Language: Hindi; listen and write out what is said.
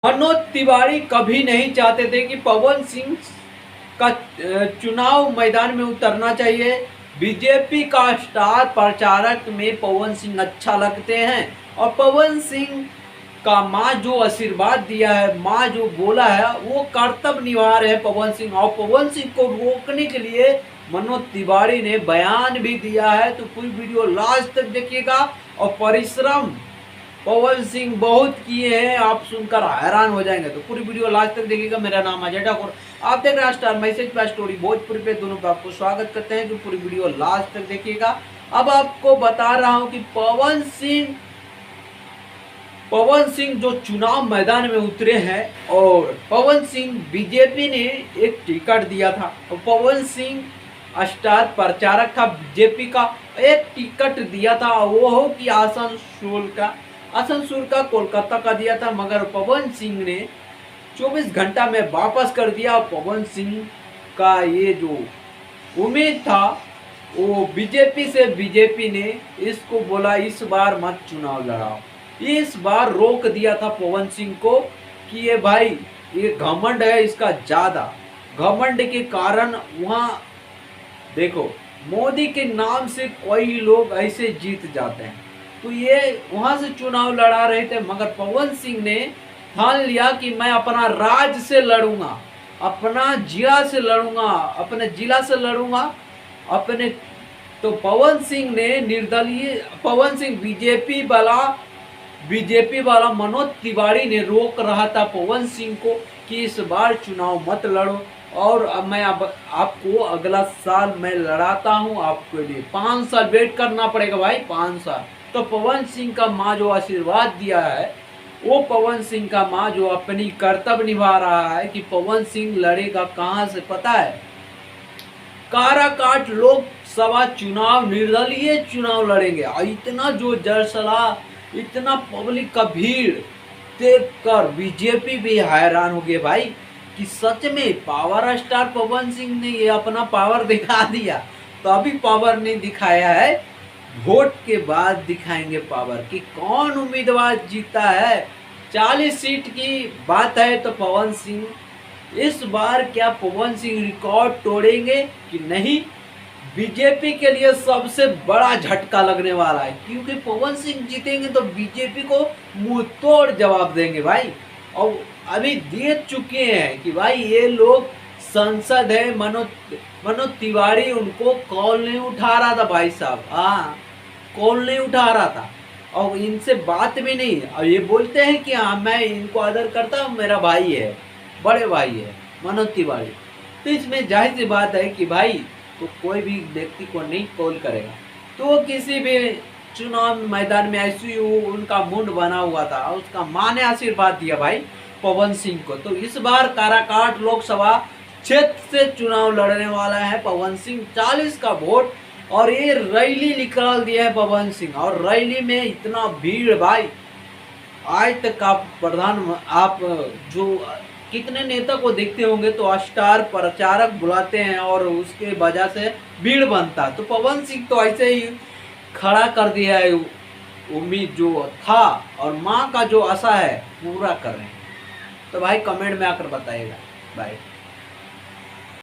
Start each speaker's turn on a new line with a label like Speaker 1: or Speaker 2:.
Speaker 1: मनोज तिवारी कभी नहीं चाहते थे कि पवन सिंह का चुनाव मैदान में उतरना चाहिए। बीजेपी का स्टार प्रचारक में पवन सिंह अच्छा लगते हैं और पवन सिंह का माँ जो आशीर्वाद दिया है, माँ जो बोला है वो कर्तव्य निभा रहे हैं पवन सिंह। और पवन सिंह को रोकने के लिए मनोज तिवारी ने बयान भी दिया है। तो पूरी वीडियो लास्ट तक देखिएगा और परिश्रम पवन सिंह बहुत किए हैं, आप सुनकर हैरान हो जाएंगे। तो पूरी वीडियो लास्ट तक देखिएगा। मेरा नाम अजय ठाकुर, आप देख रहे हैं स्टार मैसेज पे स्टोरी भोजपुरी पे, दोनों पे आपको स्वागत करते हैं। तो पूरी वीडियो लास्ट तक देखिएगा। अब आपको बता रहा हूं कि पवन सिंह जो चुनाव मैदान में उतरे हैं और पवन सिंह बीजेपी ने एक टिकट दिया था और पवन सिंह स्टार प्रचारक था बीजेपी का, एक टिकट दिया था वो हो कि आसनसोल का कोलकाता का दिया था, मगर पवन सिंह ने 24 घंटा में वापस कर दिया। पवन सिंह का ये जो उम्मीद था वो बीजेपी ने इसको बोला इस बार मत चुनाव लड़ाओ। इस बार रोक दिया था पवन सिंह को कि ये भाई ये घमंड है इसका, ज्यादा घमंड के कारण वहां देखो मोदी के नाम से कई लोग ऐसे जीत जाते हैं। तो ये वहां से चुनाव लड़ा रहे थे, मगर पवन सिंह ने ठान लिया कि मैं अपना राज्य से लड़ूंगा, अपना जिला से लड़ूंगा, अपने जिला से लड़ूंगा अपने। तो पवन सिंह ने निर्दलीय पवन सिंह बीजेपी वाला मनोज तिवारी ने रोक रहा था पवन सिंह को कि इस बार चुनाव मत लड़ो और अब मैं आपको अगला साल मैं लड़ाता हूं, आपके लिए 5 साल वेट करना पड़ेगा भाई, 5 साल। तो पवन सिंह का माँ जो आशीर्वाद दिया है वो पवन सिंह का माँ जो अपनी कर्तव्य निभा रहा है कि पवन सिंह लड़ेगा कहां से पता है, काराकाट लोकसभा चुनाव निर्दलीय चुनाव लड़ेंगे। और इतना जो जलसला, इतना पब्लिक का भीड़ देखकर बीजेपी भी हैरान हो गए भाई कि सच में पावर स्टार पवन सिंह ने ये अपना पावर दिखा दिया। तो अभी पावर नहीं दिखाया है, वोट के बाद दिखाएंगे पावर कि कौन उम्मीदवार जीता है। 40 सीट की बात है तो पवन सिंह इस बार क्या पवन सिंह रिकॉर्ड तोड़ेंगे कि नहीं, बीजेपी के लिए सबसे बड़ा झटका लगने वाला है क्योंकि पवन सिंह जीतेंगे तो बीजेपी को मुंह तोड़ जवाब देंगे भाई। और अभी दे चुके हैं कि भाई ये लोग संसद है, मनोज तिवारी उनको कॉल नहीं उठा रहा था भाई साहब, हाँ कॉल नहीं उठा रहा था और इनसे बात भी नहीं। और ये बोलते हैं कि हाँ मैं इनको आदर करता हूँ, मेरा भाई है, बड़े भाई है मनोज तिवारी। तो इसमें जाहिर सी बात है कि भाई तो कोई भी व्यक्ति को नहीं कॉल करेगा। तो किसी भी चुनाव मैदान में ऐसी उनका मुंड बना हुआ था, उसका माँ ने आशीर्वाद दिया भाई पवन सिंह को। तो इस बार काराकाट लोकसभा क्षेत्र से चुनाव लड़ने वाला है पवन सिंह, 40 का वोट और ये रैली निकाल दिया है पवन सिंह। और रैली में इतना भीड़ भाई, आज तक आप जो कितने नेता को देखते होंगे तो स्टार प्रचारक बुलाते हैं और उसके वजह से भीड़ बनता। तो पवन सिंह तो ऐसे ही खड़ा कर दिया है, उम्मीद जो था और माँ का जो आशा है पूरा कर रहे हैं। तो भाई कमेंट में आकर बताइएगा। बाय।